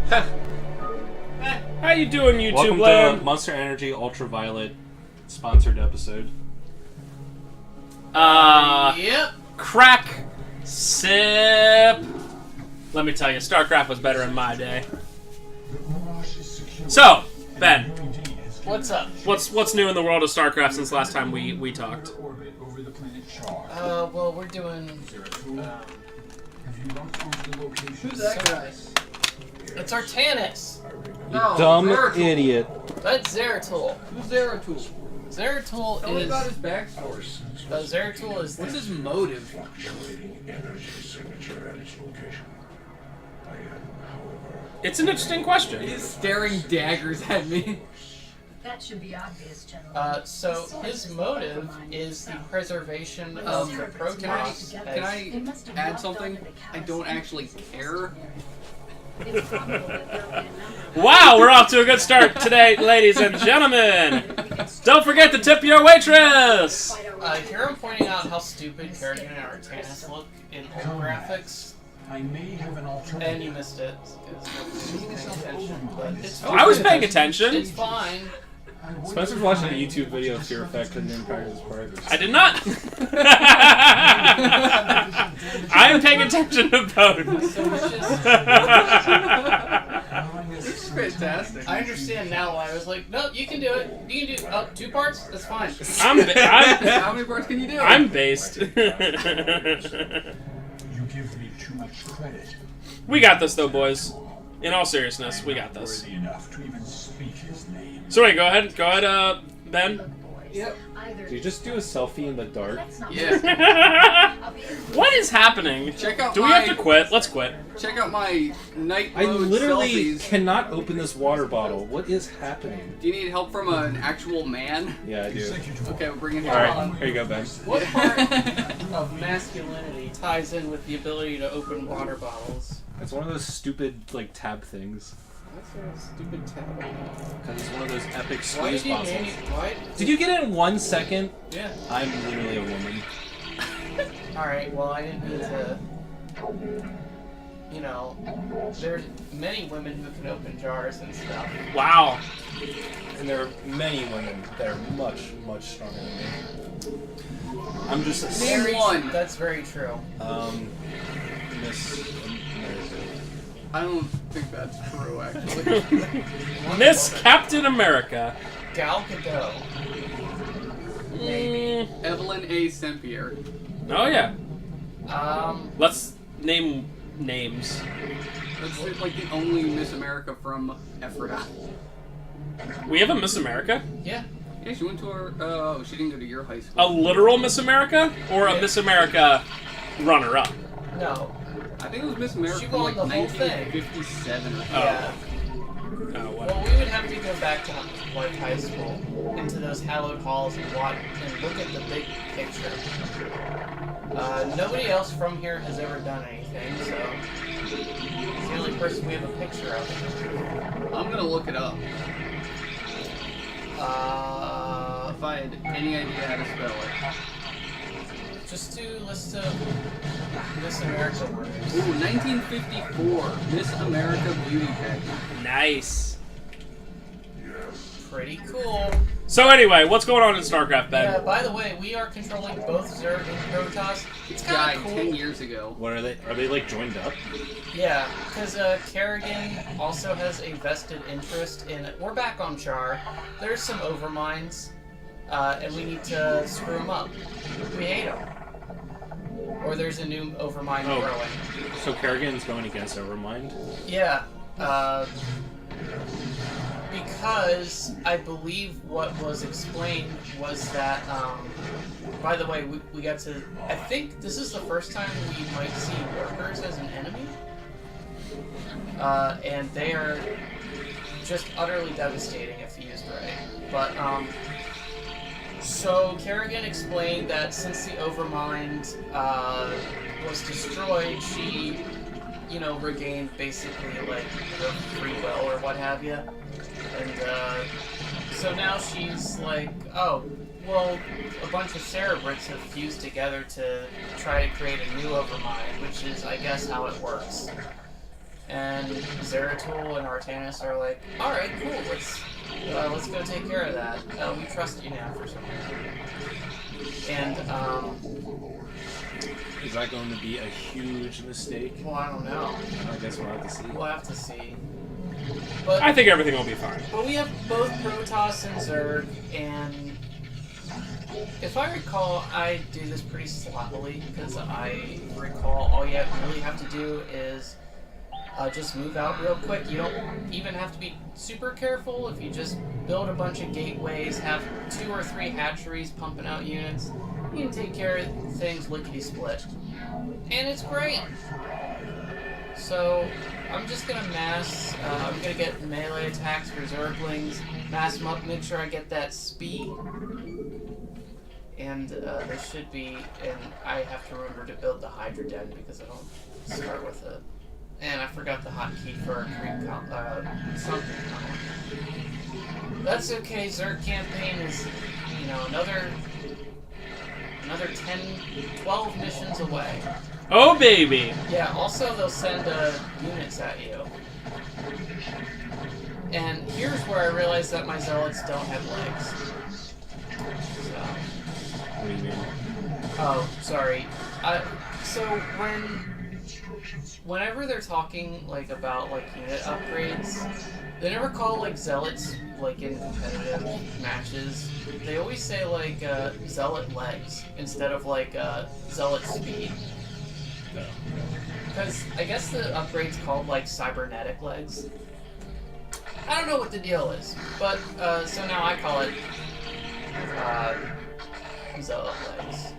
How you doing, YouTube Welcome land? to Monster Energy Ultraviolet sponsored episode. Yep. Crack. Sip. Let me tell you, StarCraft was better in my day. So, Ben. What's up? What's new in the world of StarCraft since last time we talked? Well, we're doing. Who's that guy? It's Artanis. No, Dumb Zeratul. idiot. That's Zeratul. Who's Zeratul? Zeratul Tell me is. about his backstory. Zeratul is. What's his motive? It's an interesting question. He's staring daggers at me. That should be obvious, gentlemen. So his motive is the preservation of the Protoss. Can I add something? I don't actually care. It's probable that there'll be a number of Wow, we're off to a good start today, ladies and gentlemen. Don't forget to tip your waitress. Here I'm pointing out how stupid Kerrigan and Artanis look in old graphics. I may have an alternative. And you missed it. Because nobody's paying attention, but it's fine. I was paying attention. It's fine. Spencer's watching a YouTube video of Fear Effect and Empire's Part. I did not. I am paying attention to both. So it's just, This is fantastic. I understand now why I was like, no, you can do it. You can do 2 parts. That's fine. I'm How many parts can you do? I'm based. You give me too much credit. We got this though, boys. In all seriousness, we got this. Worthy enough to even speak his name. So wait, go ahead, Ben. Yep. either. Did you just do a selfie in the dark? That's not Yeah. What is happening? Check out Do we my. have to quit? Let's quit. Check out my night I mode literally selfies. cannot open this water bottle. What is happening? Do you need help from an actual man? Yeah, I do. Okay, we'll bring it here. Alright, here you go, Ben. What part of masculinity ties in with the ability to open water bottles? It's one of those stupid, like, tab things. What's a stupid tab? Because it's one of those epic Why squeeze did you bottles. Why? Did you get it in 1 second? Yeah. I'm literally a woman. Alright, well, I didn't mean to. You know, there's many women who can open jars and stuff. Wow. And there are many women that are much, much stronger than me. I'm just a Name one. That's very true. Miss America. I don't think that's true, actually. Miss Captain America. Gal Gadot. Maybe. Evelyn A. Sempier. Oh yeah. Let's Name names. That's like the only Miss America from Ephrata. We have a Miss America? Yeah. Yeah, she went to our. She didn't go to your high school. A literal Miss America? Or a Miss America runner-up? No. I think it was Miss America She from won like the whole thing. 1957 or something. Yeah. Oh, what? Well, we would have to go back to like high school, into those hallowed halls and watch and look at the big picture. Nobody else from here has ever done anything, so it's the only person we have a picture of. I'm gonna look it up. Uh, If I had any idea how to spell it. just do list of Miss America words. Ooh, 1954. Miss America Beauty Pageant. Nice. Pretty cool. So anyway, what's going on in StarCraft, Ben? Yeah, by the way, we are controlling both Zerg and Protoss. It's Died kind of cool. 10 years ago. What are they? Are they, like, joined up? Yeah, because Kerrigan also has a vested interest in it. We're back on Char. There's some overminds, and we need to screw them up. We hate them. Or there's a new overmind growing. So Kerrigan's going against Overmind? Yeah, because I believe what was explained was that, by the way, we got to, I think this is the first time we might see workers as an enemy. And they are just utterly devastating if used right. But, so Kerrigan explained that since the Overmind, was destroyed, she, you know, regained basically, like, her free will or what have you. And, so now she's like, oh, well, a bunch of Cerebrits have fused together to try to create a new Overmind, which is, I guess, how it works. And Zeratul and Artanis are like, alright, cool, let's go take care of that. We trust you now for some reason. And, Is that going to be a huge mistake? well, I don't know. I guess we'll have to see. We'll have to see. But, I think everything will be fine. but we have both Protoss and Zerg, and if I recall, I do this pretty sloppily, because I recall all you really have to do is just move out real quick. You don't even have to be super careful. If you just build a bunch of gateways, have 2 or 3 hatcheries pumping out units, you can take care of things lickety-split. And it's great! So, I'm just gonna mass, I'm gonna get melee attacks for Zerglings, mass them up, make sure I get that speed. And there should be, and I have to remember to build the Hydra Den because I don't start with it. And I forgot the hotkey for a creep something. That's okay, Zerg campaign is, you know, another 10, 12 missions away. Oh, baby! Yeah, also they'll send units at you. And here's where I realized that my zealots don't have legs. So. What do you mean? Oh, sorry. So whenever they're talking like about like unit upgrades, they never call like zealots like in competitive matches. They always say like zealot legs instead of like zealot speed. Because I guess the upgrade's called like cybernetic legs. I don't know what the deal is, but so now I call it zealot legs.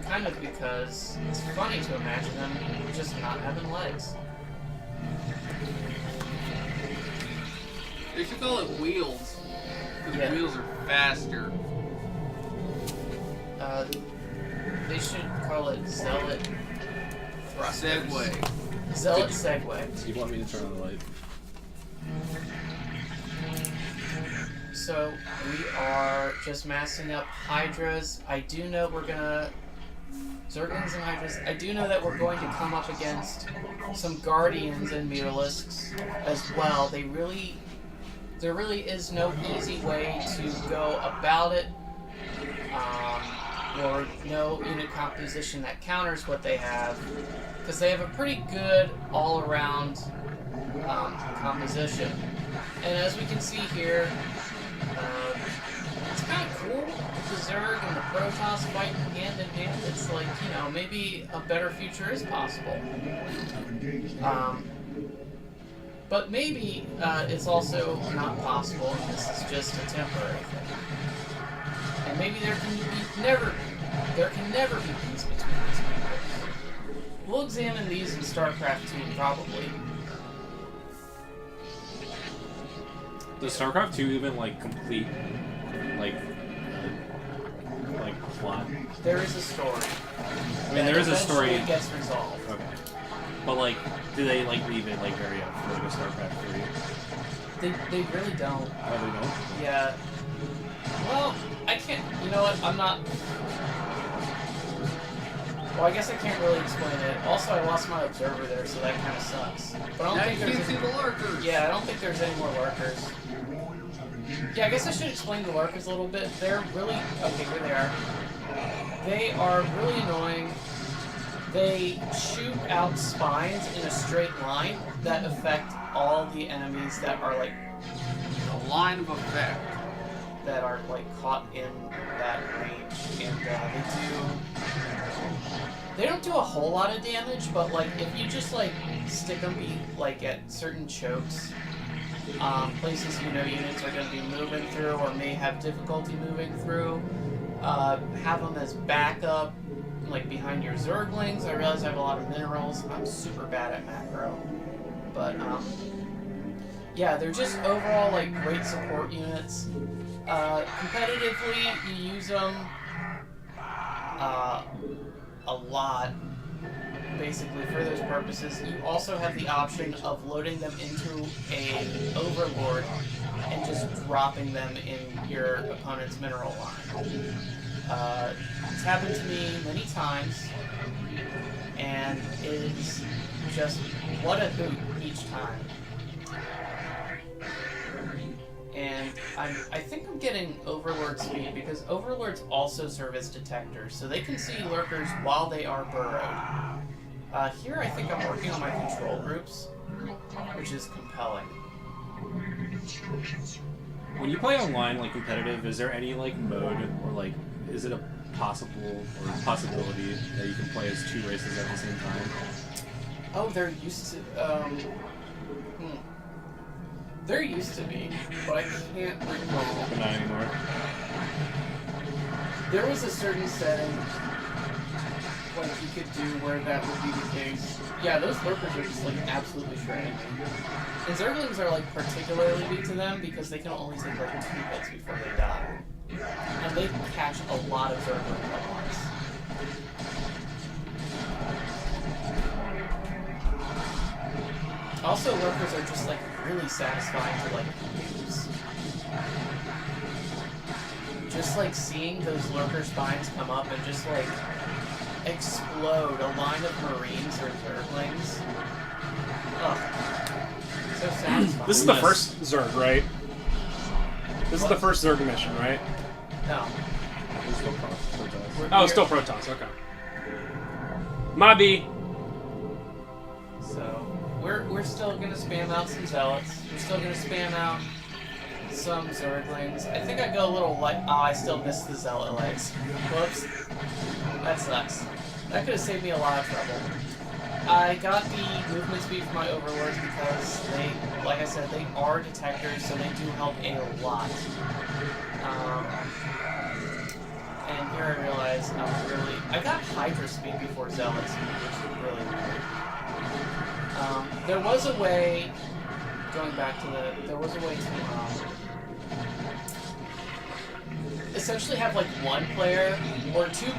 Kind of because it's funny to imagine them just not having legs. They should call it wheels. Because Yeah. wheels are faster. They should call it zealot thrusters. Segway. Zealot Segway. You want me to turn on the light? So we are just massing up Hydras. I do know we're gonna Zerglings and Hydras. I do know that we're going to come up against some Guardians and Mutalisks as well. There really is no easy way to go about it, or no unit composition that counters what they have, because they have a pretty good all-around composition. And as we can see here, it's kind of cool. The Zerg and the Protoss fighting hand in hand. It's like, you know, maybe a better future is possible. But maybe it's also not possible, and this is just a temporary thing. And maybe there can never be peace between these people. We'll examine these in StarCraft 2, probably. Does StarCraft 2 even like complete like plot? There is a story. I mean, there is a story. It gets resolved. Okay. But like, do they like leave it like very up for like a StarCraft 3? They really don't. Oh, they don't? Yeah. Well, I can't. You know what? I'm not. Well, I guess I can't really explain it. Also, I lost my observer there, so that kind of sucks. But I don't Now think you there's can see any... the lurkers. Yeah, I don't think there's any more lurkers. Yeah, I guess I should explain the lurkers a little bit. They're really... Okay, here they are. They are really annoying. They shoot out spines in a straight line that affect all the enemies that are, like... A line of effect. That are, like, caught in that range. And, they don't do a whole lot of damage, but, like, if you just, like, stick them, like, at certain chokes, places you know units are going to be moving through or may have difficulty moving through, have them as backup, like, behind your Zerglings. I realize I have a lot of minerals. I'm super bad at macro. But, yeah, they're just overall, like, great support units. Competitively, you use them a lot, basically, for those purposes. You also have the option of loading them into an Overlord and just dropping them in your opponent's mineral line. It's happened to me many times, and it is just what a hoot each time. And I think I'm getting Overlord speed because Overlords also serve as detectors, so they can see lurkers while they are burrowed. Here I think I'm working on my control groups, which is compelling. When you play online, like competitive, is there any like mode or like is it a possibility that you can play as 2 races at the same time? Oh, there used to there used to be, but I can't recall. But not anymore. There was a certain setting like you could do where that would be the case. Yeah, those lurkers are just like absolutely shredding. And Zerglings are like particularly weak to them because they can only take like 2 hits before they die. And they catch a lot of Zerglings at once. Also, lurkers are just like really satisfying to like use. Just like seeing those lurker spines come up and just like explode a line of Marines or Zerglings. Oh, so satisfying. This is the first Zerg, right? This is the first Zerg mission, right? No. It's still Protoss. Oh, it's still Protoss, okay. Mobby. So we're still gonna spam out some zealots. We're still gonna spam out some Zerglings. I think I go a little light. Oh, I still missed the zealot legs. Whoops. That sucks. That could have saved me a lot of trouble. I got the movement speed for my Overlords because they, like I said, they are detectors, so they do help a lot. And here I realize I got Hydra speed before Zealot speed, which is really weird. There was a way, going back to there was a way to, essentially have like one player, or two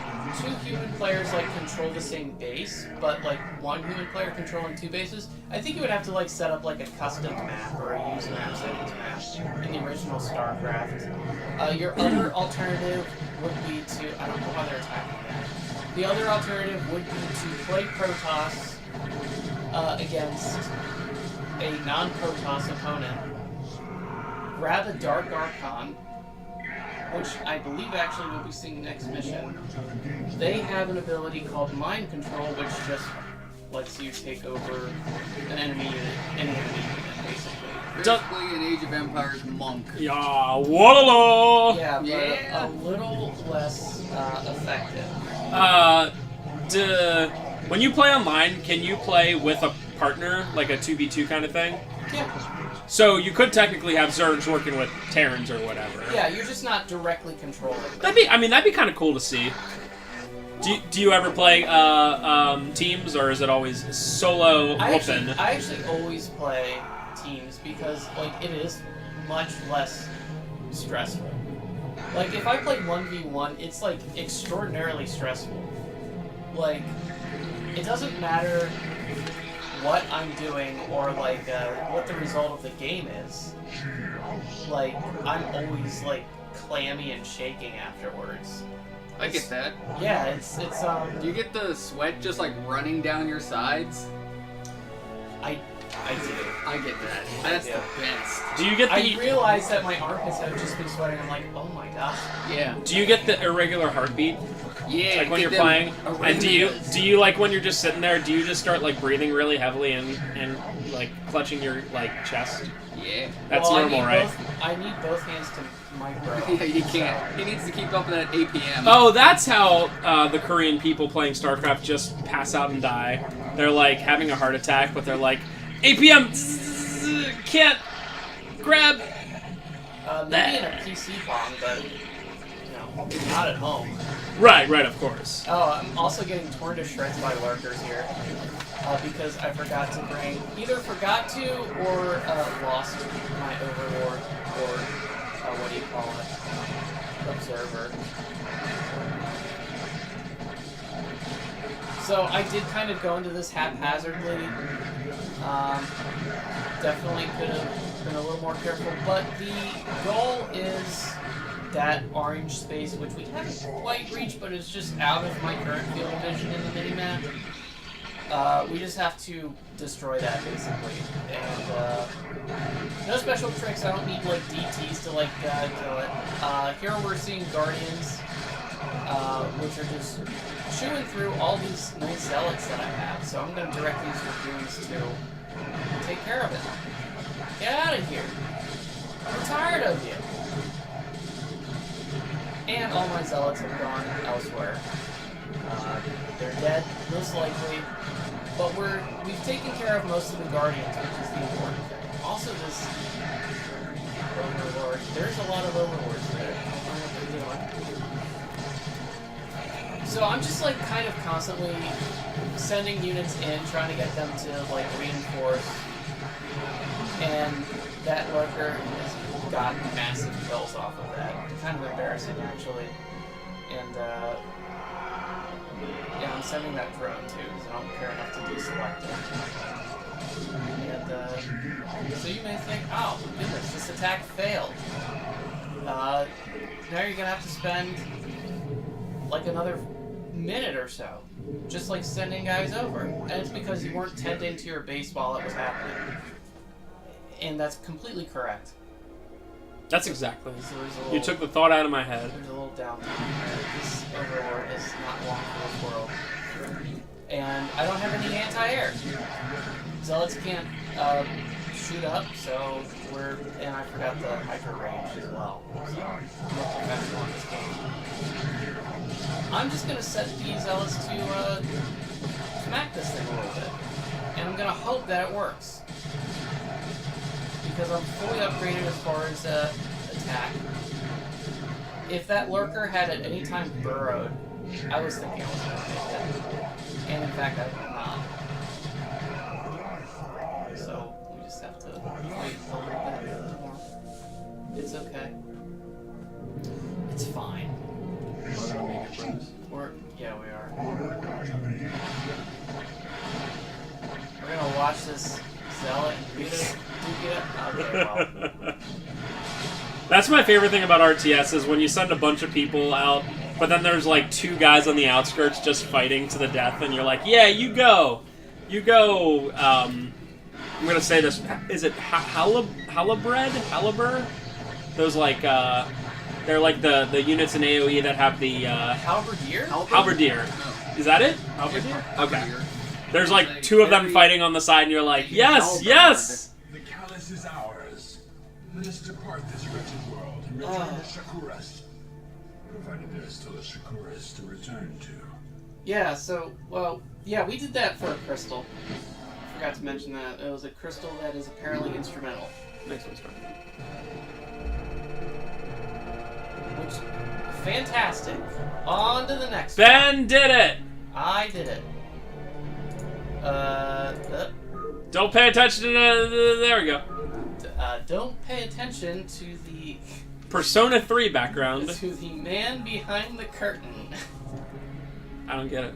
human players like control the same base, but like one human player controlling 2 bases. I think you would have to like set up like a custom map or a use map settings map in the original StarCraft. Your other alternative would be to, I don't know why they're attacking that. The other alternative would be to play Protoss against a non-Protoss opponent, grab a Dark Archon, which I believe actually we'll be seeing next mission. They have an ability called Mind Control, which just lets you take over an enemy unit, any enemy unit, basically. Basically an Age of Empires monk. Yeah, wallala! Yeah, but Yeah. a little less effective. When you play online, can you play with a partner, like a 2v2 kind of thing? Yeah. So you could technically have Zergs working with Terrans or whatever. Yeah, you're just not directly controlling them. That'd be kind of cool to see. Do you ever play teams, or is it always solo whooping? I actually always play teams because like it is much less stressful. Like if I play 1v1, it's like extraordinarily stressful. Like it doesn't matter what I'm doing or like what the result of the game is. Like I'm always like clammy and shaking afterwards. I get that. Yeah, it's Do you get the sweat just like running down your sides? I do. I get that. That's Yeah. the best. Do you get I the realized that my armpits have just been sweating. I'm like, oh my gosh. Yeah. Do you get the irregular heartbeat? Yeah. Like when get you're them playing? And do arrhythmias. you like when you're just sitting there, do you just start like breathing really heavily and like clutching your like chest? Yeah. That's Well, normal, right? I need both hands to micro. Yeah, he can't. He needs to keep up with that APM. Oh, that's how the Korean people playing StarCraft just pass out and die. They're like having a heart attack, but they're like, APM, can't grab. Maybe in a PC bomb, but not at home. Right, of course. Oh, I'm also getting torn to shreds by lurkers here because I forgot to bring, either forgot to or lost my Overlord or what do you call it? Observer. So I did kind of go into this haphazardly. Definitely could have been a little more careful, but the goal is that orange space, which we haven't quite reached, but it's just out of my current field of vision in the minimap. We just have to destroy that, basically. And, no special tricks. I don't need, like, DTs to, like, kill it. Here we're seeing Guardians, which are just chewing through all these nice zealots that I have. So I'm going to direct these dragoons to take care of it. Get out of here. I'm tired of you. And all my zealots have gone elsewhere. They're dead, most likely. But we've taken care of most of the Guardians, which is the important thing. Also, this Overlord. There's a lot of Overlords there. I don't know what they're doing. So I'm just like kind of constantly sending units in, trying to get them to like reinforce. And that lurker has gotten massive kills off of that. Kind of embarrassing, actually. And yeah, I'm sending that drone too, because I don't care enough to deselect it. And so you may think, oh goodness, this attack failed. Now you're gonna have to spend like another minute or so, just like sending guys over. And it's because you weren't tending to your base while it was happening. And that's completely correct. That's exactly. So You took the thought out of my head. There's a little downtime there. This Overlord is not long for this world. And I don't have any anti-air. Zealots can't shoot up, so and I forgot the hyper range as well. So I'm more professional in this game. I'm just gonna set these Zealots to smack this thing a little bit. And I'm gonna hope that it works. Because I'm fully upgraded as far as attack. If that lurker had at any time burrowed, I was thinking I was going to take it. And in fact, I did not. So we just have to wait a little bit more. It's okay. It's fine. We're gonna make it, bros. Yeah, we are. We're gonna watch this zealot and read it. Okay, well. That's my favorite thing about RTS is when you send a bunch of people out, but then there's like 2 guys on the outskirts just fighting to the death, and you're like, yeah, you go. I'm gonna say this. Is it Halibur? Those like they're like the units in AOE that have the Halberdier? Halberdier. Is that it? Halberdier? Okay. There's like 2 of them fighting on the side, and you're like, yes, yes. The Callus is ours. Let us depart this wretched world and return to Shakuras. Provided there is still a Shakuras to return to. Yeah, so, well, yeah, we did that for a crystal. Forgot to mention that. It was a crystal that is apparently instrumental. Next one's fine. Which, fantastic. On to the next Ben one. did it! I did it. Don't pay attention to there we go. Don't pay attention to the Persona 3 background. to the man behind the curtain. I don't get it.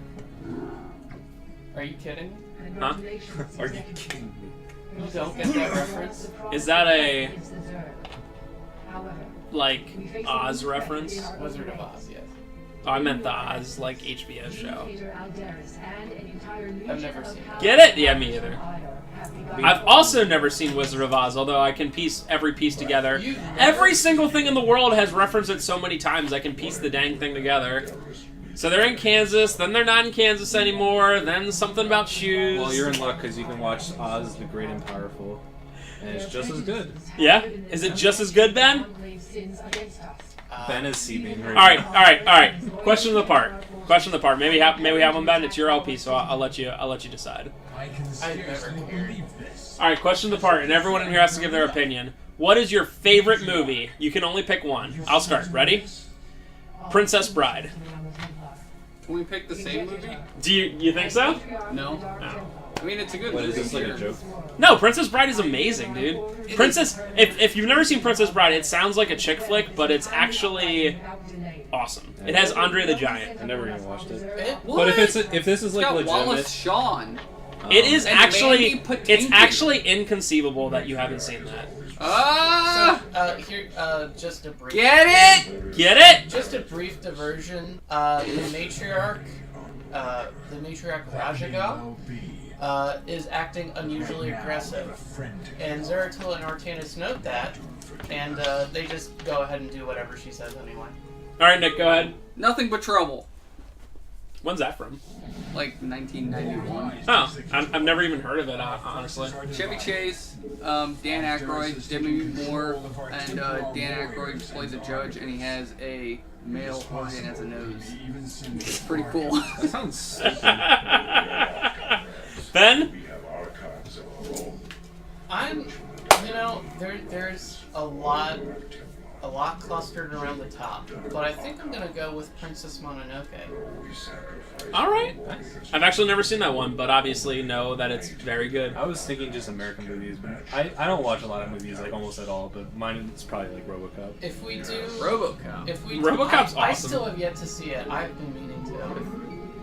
Are you kidding? Huh? Are you kidding me? You don't get that reference? Is that a like Oz reference? Wizard of Oz, yes. Oh, I meant the Oz like HBO show. I've never seen it. Get it? Yeah, me either. I've also never seen Wizard of Oz, although I can piece every piece together. Every single thing in the world has referenced it so many times I can piece the dang thing together. So they're in Kansas, then they're not in Kansas anymore, then something about shoes. Well, you're in luck because you can watch Oz the Great and Powerful, and it's just as good. Yeah? Is it just as good, Ben? Ben is seething right All right. Question of the part. Maybe we have one, Ben. It's your LP, so I'll let you decide. I can scarcely believe this. All right, question of the part, and everyone in here has to give their opinion. What is your favorite movie? You can only pick one. I'll start. Ready? Princess Bride. Can we pick the same movie? Do you think so? No. No. I mean, it's a good What movie. is this, like a joke? No, Princess Bride is amazing, dude. Princess, if you've never seen Princess Bride, it sounds like a chick flick, but it's actually awesome. It has Andre the Giant. I never even watched it. What? But if this is It's like got legitimate, Wallace Shawn. It is And actually, Mandy Patinkin. it's actually inconceivable that you haven't seen that. Ah! Here, just a brief. Get it? Get it? Just a brief diversion. The matriarch the matriarch Rajaga is acting unusually aggressive. And Zeratul and Artanis note that, and they just go ahead and do whatever she says anyway. Alright, Nick, go ahead. Nothing but trouble. When's that from? Like 1991. Oh, I've never even heard of it, honestly. Chevy Chase, Dan Aykroyd, Demi Moore, and Dan Aykroyd plays a judge, and he has a male organ as a nose. It's pretty cool. That sounds. Ben? There's a lot clustered around the top, but I think I'm gonna go with Princess Mononoke. Alright. I've actually never seen that one, but obviously know that it's very good. I was thinking just American movies, but I don't watch a lot of movies, like almost at all, but mine is probably like RoboCop. If we do RoboCop. RoboCop's I awesome. still have yet to see it. I've been meaning to.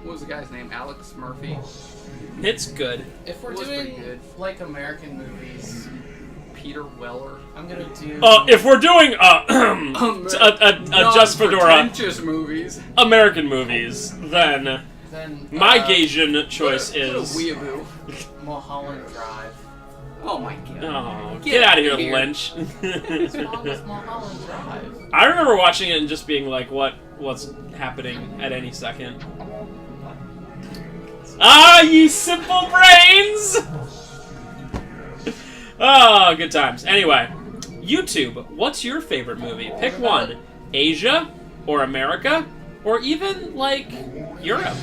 What was the guy's name? Alex Murphy. It's good. If we're It was pretty doing good. like American movies, Peter Weller. I'm gonna do. If we're doing Just Fedora Pretentious movies. American movies, then my Gasian choice What a is. weeaboo. Mulholland Drive. Oh my god. Oh, Get get out of here, outta here. Lynch. What's wrong with Mulholland Drive? I remember watching it and just being like, what's happening at any second? Ah, ye simple brains! Oh, good times. Anyway, YouTube, what's your favorite movie? Pick one. Asia, or America, or even, like, Europe.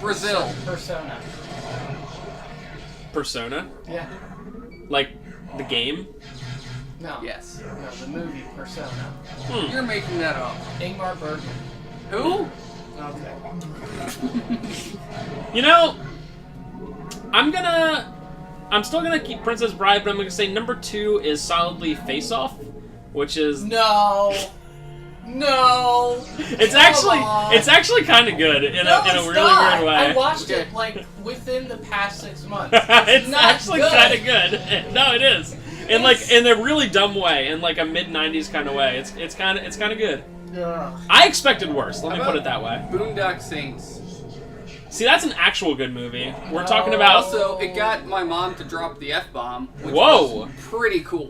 Brazil. Persona. Persona? Yeah. Like, the game? No. Yes. No, the movie Persona. You're making that up. Ingmar Bergman. Who? Okay. You know, I'm still gonna keep Princess Bride, but I'm gonna say number 2 is solidly Face Off, which is No. it's Come actually on. kind of good in a it's really not. weird way. I watched Okay. it like within the past 6 months. It's not actually good. kind of good. No, it is. In a really dumb way, in like a mid-90s kind of way. It's kind of good. Ugh. I expected worse. Let me How put about it that way. Boondock Saints. See, that's an actual good movie. We're talking about. Also, it got my mom to drop the F-bomb, which Whoa. was pretty cool.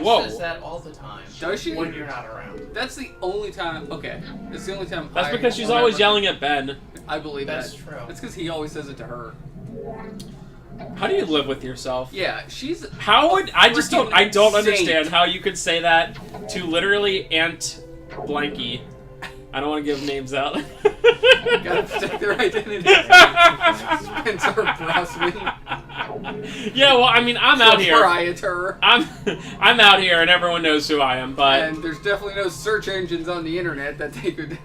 Whoa. Says that all the time. Does she? When you're not around. That's the only time. Okay, it's the only time. That's because she's always yelling at Ben. I believe That's that. true. That's because he always says it to her. How do you live with yourself? Yeah, she's. How would I just don't I don't Freaking understand saint. how you could say that to literally Aunt Blanky. I don't want to give names out. Gotta protect their identity. Spencer Brosnan. Yeah, well, I mean, I'm out here. Proprietor. I'm out here, and everyone knows who I am. But And there's definitely no search engines on the internet that they could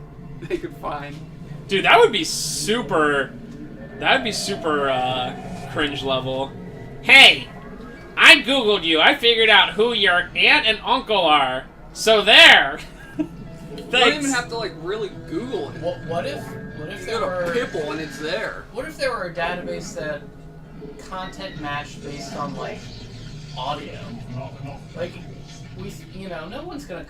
find. dude, that would be super. That'd be super cringe level. Hey, I googled you. I figured out who your aunt and uncle are. So there. You don't even have to like really Google it. What if You there go to were Pipple and it's there. What if there were a database that content matched based on like audio? Like no one's gonna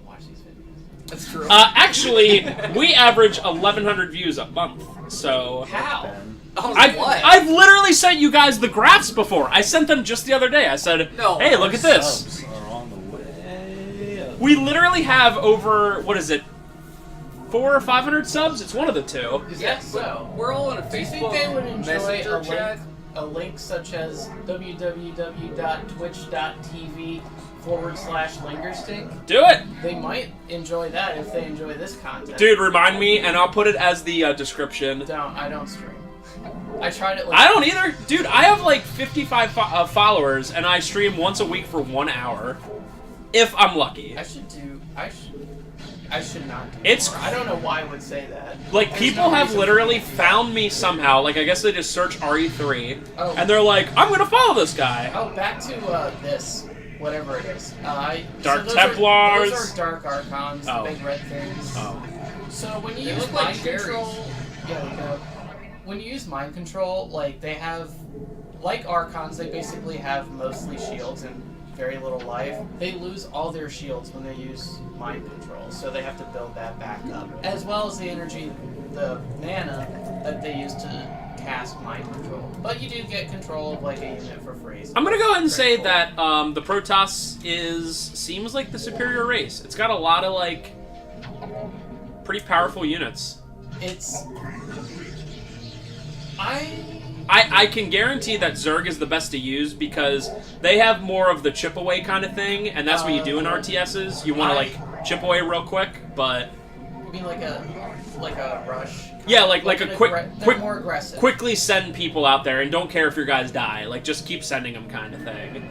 watch these videos. That's true. Actually, we average 1,100 views a month. So How? I've literally sent you guys the graphs before. I sent them just the other day. I said, No, hey, look at this. Subs are on the way. We literally have over, what is it, 400 or 500 subs? It's one of the two. Is Yeah, that so? We're all in a Do you think Facebook they would enjoy Messenger chat. a link such as www.twitch.tv/lingerstink? Do it. They might enjoy that if they enjoy this content. Dude, remind me, and I'll put it as the description. I don't stream. I tried it. I don't either. Dude, I have like 55 followers, and I stream once a week for 1 hour. If I'm lucky. I should not do It's more. I don't know why I would say that. Like, There's people no have reason literally for me. found me somehow. Like, I guess they just search RE3, Oh. and they're like, I'm gonna follow this guy. Oh, back to this, whatever it is. Dark those Templars. Those are Dark Archons, Oh. the big red things. Oh. So when you They use look like mind control, berries. when you use mind control, like they have, like Archons, they basically have mostly shields and very little life. They lose all their shields when they use mind control, so they have to build that back up, as well as the energy the mana that they use to cast mind control. But you do get control of like a unit for free. So I'm gonna go ahead and very say cool. that the Protoss seems like the superior race. It's got a lot of like pretty powerful units. It's I can guarantee that Zerg is the best to use because they have more of the chip away kind of thing, and that's what you do in RTSs. You want to like chip away real quick, but I mean like a rush. yeah, like a they're quick more aggressive. quickly send people out there and don't care if your guys die. Like just keep sending them kind of thing.